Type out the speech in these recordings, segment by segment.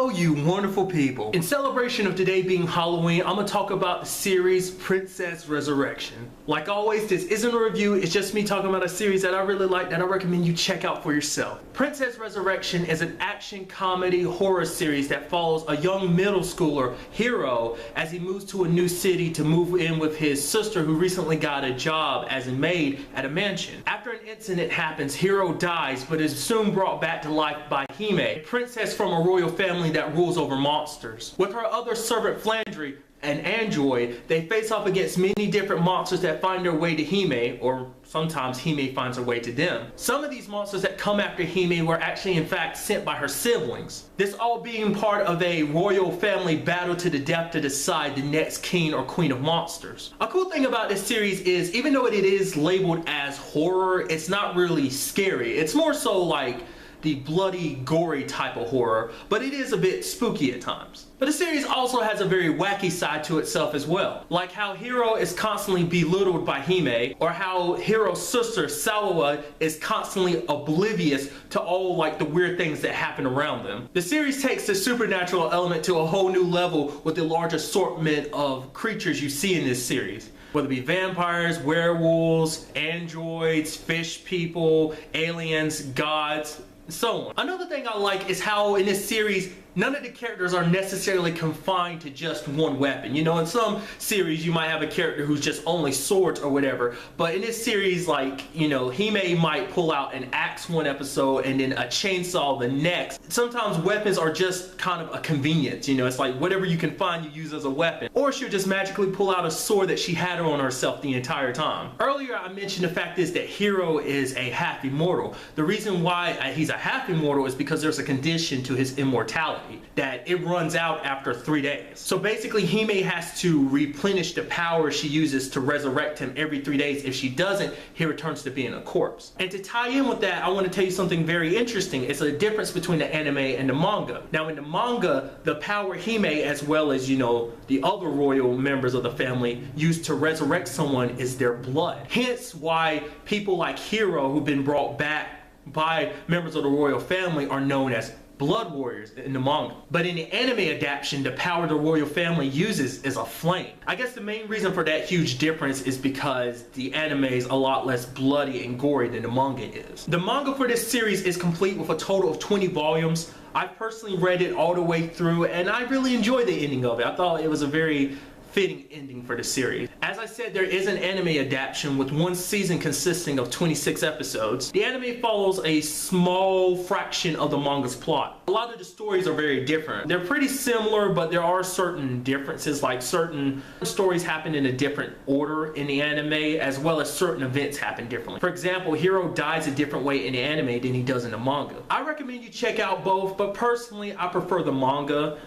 Hello, you wonderful people. In celebration of today being Halloween, I'm gonna talk about the series Princess Resurrection. Like always, this isn't a review, it's just me talking about a series that I really like that I recommend you check out for yourself. Princess Resurrection is an action comedy horror series that follows a young middle schooler, Hero, as he moves to a new city to move in with his sister who recently got a job as a maid at a mansion. After an incident happens, Hero dies but is soon brought back to life by Hime, a princess from a royal family that rules over monsters. With her other servant Flandre, an android, they face off against many different monsters that find their way to Hime, or sometimes Hime finds her way to them. Some of these monsters that come after Hime were actually in fact sent by her siblings. This all being part of a royal family battle to the death to decide the next king or queen of monsters. A cool thing about this series is even though it is labeled as horror, it's not really scary. It's more so like the bloody, gory type of horror, but it is a bit spooky at times. But the series also has a very wacky side to itself as well. Like how Hero is constantly belittled by Hime, or how Hero's sister Sawa is constantly oblivious to all like the weird things that happen around them. The series takes the supernatural element to a whole new level with the large assortment of creatures you see in this series. Whether it be vampires, werewolves, androids, fish people, aliens, gods, so on. Another thing I like is how in this series none of the characters are necessarily confined to just one weapon. You know, in some series you might have a character who's just only swords or whatever, but in this series, like, you know, Hime might pull out an axe one episode and then a chainsaw the next. Sometimes weapons are just kind of a convenience, you know, it's like whatever you can find you use as a weapon. Or she'll just magically pull out a sword that she had on herself the entire time. Earlier I mentioned the fact is that Hero is a half immortal. The reason why he's a half immortal is because there's a condition to his immortality that it runs out after 3 days. So basically Hime has to replenish the power she uses to resurrect him every 3 days. If she doesn't, he returns to being a corpse. And to tie in with that, I want to tell you something very interesting. It's a difference between the anime and the manga. Now in the manga, the power Hime as well as, you know, the other royal members of the family use to resurrect someone is their blood. Hence why people like Hero who've been brought back by members of the royal family are known as blood warriors in the manga. But in the anime adaptation, the power the royal family uses is a flame. I guess the main reason for that huge difference is because the anime is a lot less bloody and gory than the manga is. The manga for this series is complete with a total of 20 volumes. I personally read it all the way through and I really enjoyed the ending of it. I thought it was a very fitting ending for the series. As I said, there is an anime adaptation with one season consisting of 26 episodes. The anime follows a small fraction of the manga's plot. A lot of the stories are very different. They're pretty similar, but there are certain differences, like certain stories happen in a different order in the anime, as well as certain events happen differently. For example, Hero dies a different way in the anime than he does in the manga. I recommend you check out both, but personally I prefer the manga.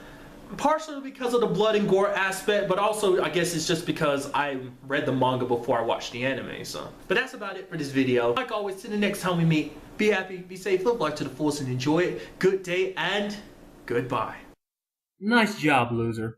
Partially because of the blood and gore aspect, but also I guess it's just because I read the manga before I watched the anime, so. But that's about it for this video. Like always, till the next time we meet, be happy, be safe, live life to the fullest and enjoy it. Good day and goodbye. Nice job, loser.